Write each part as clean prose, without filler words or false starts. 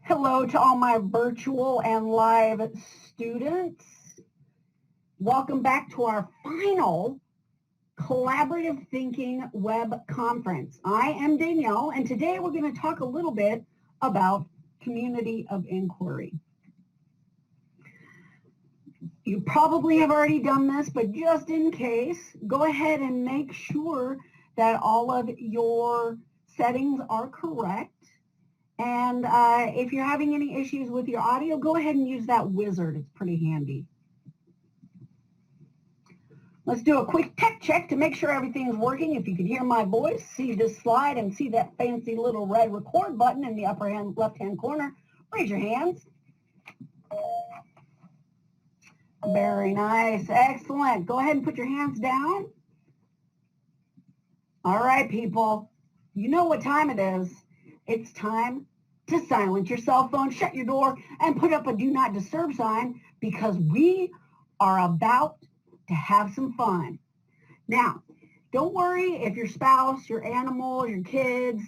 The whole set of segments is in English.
Hello to all my virtual and live students. Welcome back to our final Collaborative Thinking Web Conference. I am Danielle, and today we're going to talk a little bit about community of inquiry. You probably have already done this, but just in case, go ahead and make sure that all of your settings are correct. And if you're having any issues with your audio, go ahead and use that wizard. It's pretty handy. Let's do a quick tech check to make sure everything's working. If you can hear my voice, see this slide, and see that fancy little red record button in the upper left-hand corner, raise your hands. Very nice. Excellent. Go ahead and put your hands down. All right, people. You know what time it is. It's time to silence your cell phone, shut your door, and put up a do not disturb sign because we are about to have some fun. Now, don't worry if your spouse, your animal, your kids,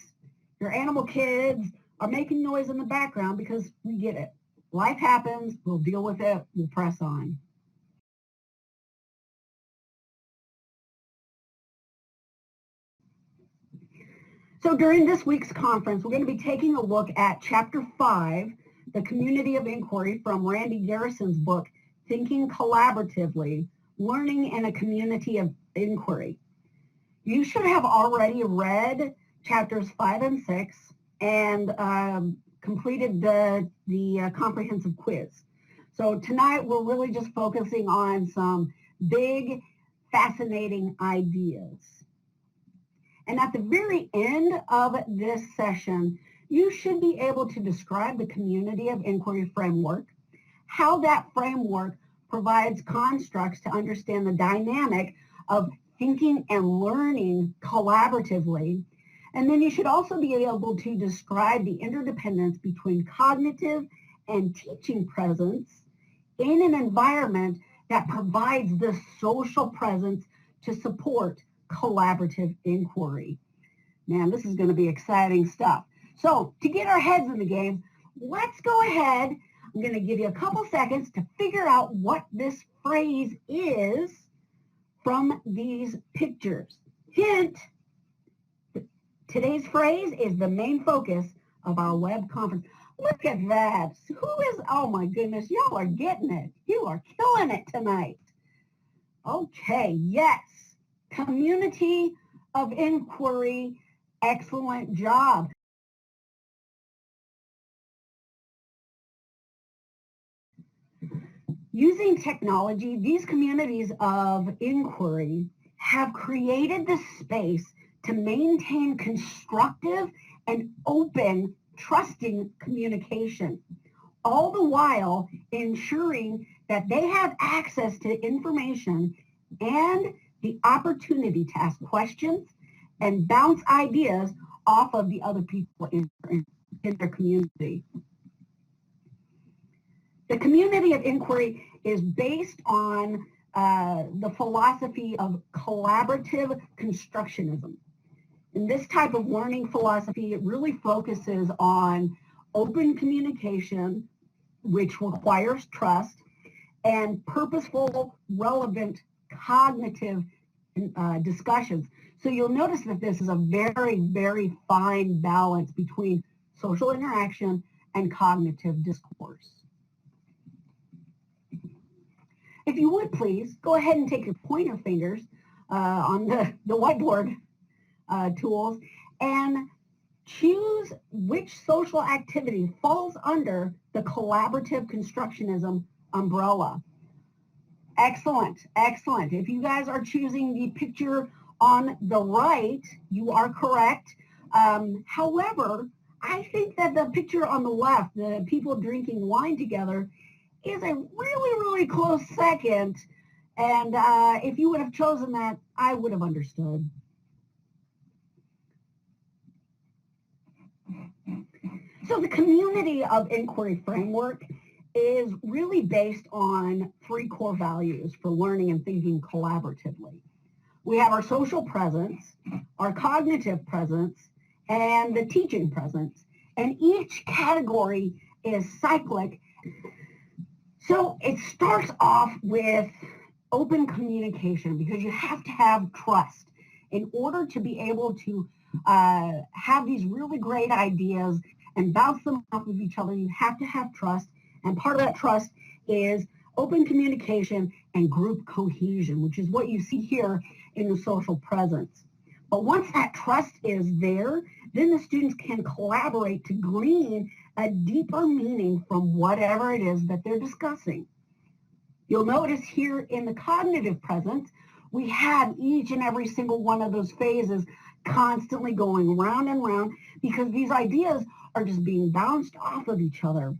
your animal kids are making noise in the background because we get it. Life happens. We'll deal with it. We'll press on. So during this week's conference, we're going to be taking a look at Chapter 5, The Community of Inquiry from Randy Garrison's book, Thinking Collaboratively, Learning in a Community of Inquiry. You should have already read Chapters 5 and 6 and completed the comprehensive quiz. So tonight, we're really just focusing on some big, fascinating ideas. And at the very end of this session, you should be able to describe the community of inquiry framework, how that framework provides constructs to understand the dynamic of thinking and learning collaboratively. And then you should also be able to describe the interdependence between cognitive and teaching presence in an environment that provides the social presence to support collaborative inquiry. Man, this is going to be exciting stuff. So to get our heads in the game, let's go ahead. I'm going to give you a couple seconds to figure out what this phrase is from these pictures. Hint, today's phrase is the main focus of our web conference. Look at that. Oh my goodness, y'all are getting it. You are killing it tonight. Okay, yes. Community of inquiry, excellent job. Using technology, these communities of inquiry have created the space to maintain constructive and open, trusting communication, all the while ensuring that they have access to information and the opportunity to ask questions and bounce ideas off of the other people in their community. The community of inquiry is based on the philosophy of collaborative constructionism. And this type of learning philosophy, it really focuses on open communication, which requires trust, and purposeful, relevant, cognitive discussions. So you'll notice that this is a very, very fine balance between social interaction and cognitive discourse. If you would please, go ahead and take your pointer fingers on the whiteboard tools and choose which social activity falls under the collaborative constructionism umbrella. Excellent, excellent. If you guys are choosing the picture on the right, you are correct. However, I think that the picture on the left, the people drinking wine together, is a really, really close second. And if you would have chosen that, I would have understood. So the community of inquiry framework is really based on three core values for learning and thinking collaboratively. We have our social presence, our cognitive presence, and the teaching presence. And each category is cyclic. So it starts off with open communication, because you have to have trust in order to be able to have these really great ideas and bounce them off of each other. You have to have trust, and part of that trust is open communication and group cohesion, which is what you see here in the social presence. But once that trust is there, then the students can collaborate to glean a deeper meaning from whatever it is that they're discussing. You'll notice here in the cognitive presence, we have each and every single one of those phases constantly going round and round, because these ideas are just being bounced off of each other.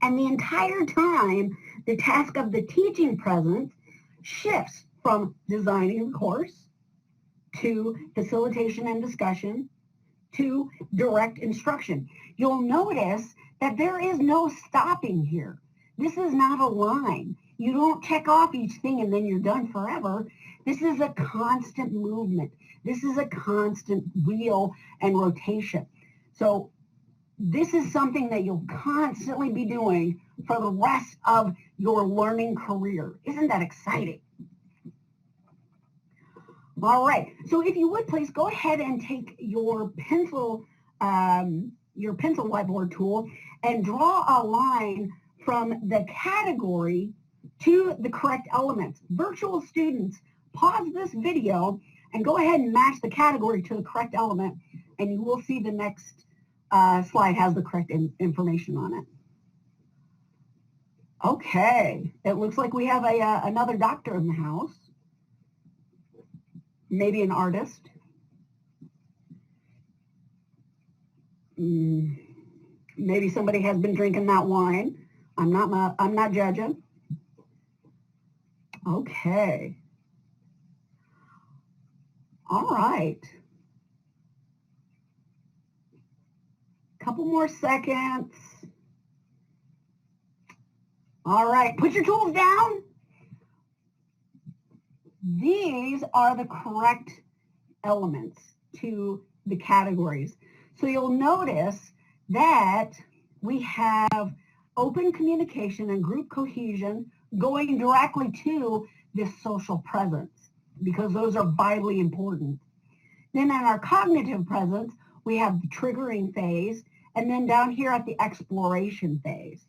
And the entire time, the task of the teaching presence shifts from designing the course to facilitation and discussion to direct instruction. You'll notice that there is no stopping here. This is not a line. You don't check off each thing and then you're done forever. This is a constant movement. This is a constant wheel and rotation. So this is something that you'll constantly be doing for the rest of your learning career. Isn't that exciting? All right, so if you would please go ahead and take your pencil whiteboard tool and draw a line from the category to the correct elements. Virtual students, pause this video and go ahead and match the category to the correct element, and you will see the next slide has the correct information on it. Okay, it looks like we have another doctor in the house. Maybe an artist. Maybe somebody has been drinking that wine. I'm not judging. Okay. All right. Couple more seconds. All right, put your tools down. These are the correct elements to the categories. So you'll notice that we have open communication and group cohesion going directly to this social presence, because those are vitally important. Then in our cognitive presence, we have the triggering phase, and then down here at the exploration phase.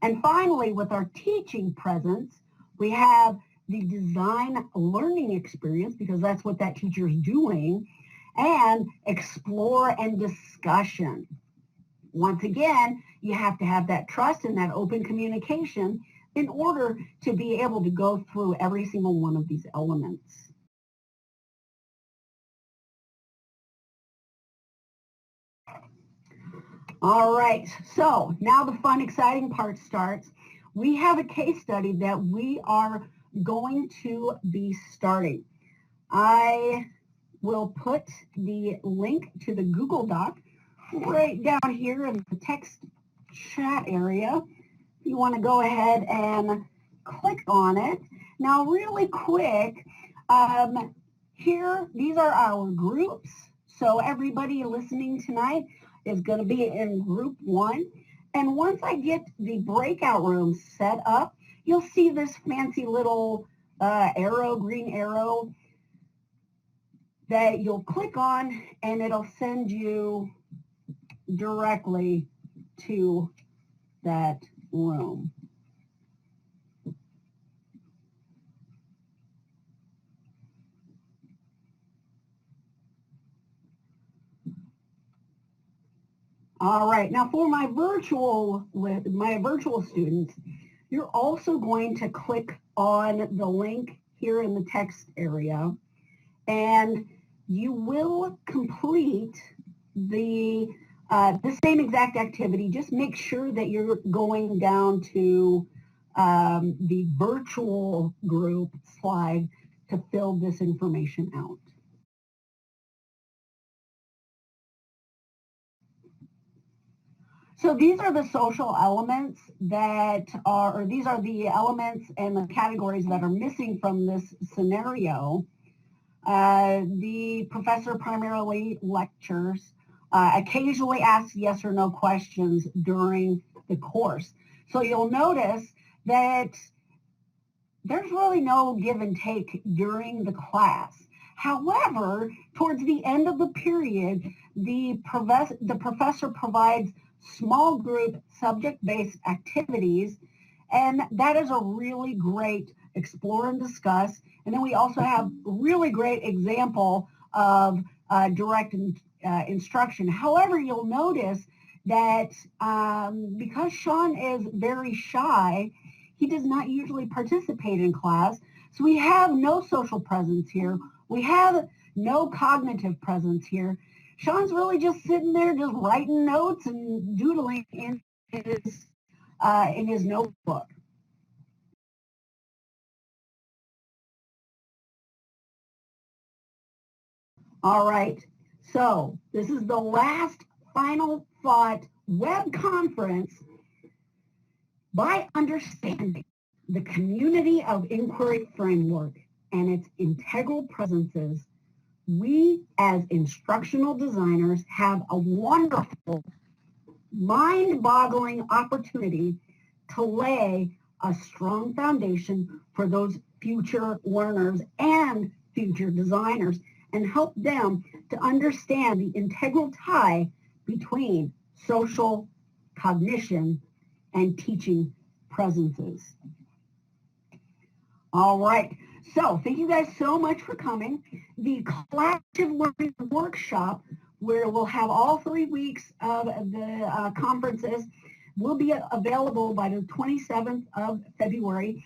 And finally, with our teaching presence, we have the design learning experience, because that's what that teacher is doing, and explore and discussion. Once again, you have to have that trust and that open communication in order to be able to go through every single one of these elements. All right, so now the fun, exciting part starts. We have a case study that we are going to be starting. I will put the link to the Google Doc right down here in the text chat area. If you want to go ahead and click on it. Now, really quick, here, these are our groups. So everybody listening tonight is going to be in group 1. And once I get the breakout room set up, you'll see this fancy little arrow, green arrow, that you'll click on, and it'll send you directly to that room. All right, now for my virtual students, you're also going to click on the link here in the text area, and you will complete the same exact activity. Just make sure that you're going down to the virtual group slide to fill this information out. So these are the social elements that are, or these are the elements and the categories that are missing from this scenario. The professor primarily lectures, occasionally asks yes or no questions during the course. So you'll notice that there's really no give and take during the class. However, towards the end of the period, the professor provides small group subject-based activities, and that is a really great explore and discuss. And then we also have a really great example of direct instruction. However, you'll notice that because Sean is very shy, he does not usually participate in class. So we have no social presence here. We have no cognitive presence here. Sean's really just sitting there just writing notes and doodling in his notebook. All right, so this is the last final thought web conference. By understanding the community of inquiry framework and its integral presences, we as instructional designers have a wonderful, mind-boggling opportunity to lay a strong foundation for those future learners and future designers and help them to understand the integral tie between social, cognition, and teaching presences. All right. So thank you guys so much for coming. The collaborative learning workshop, where we'll have all 3 weeks of the conferences, will be available by the 27th of February.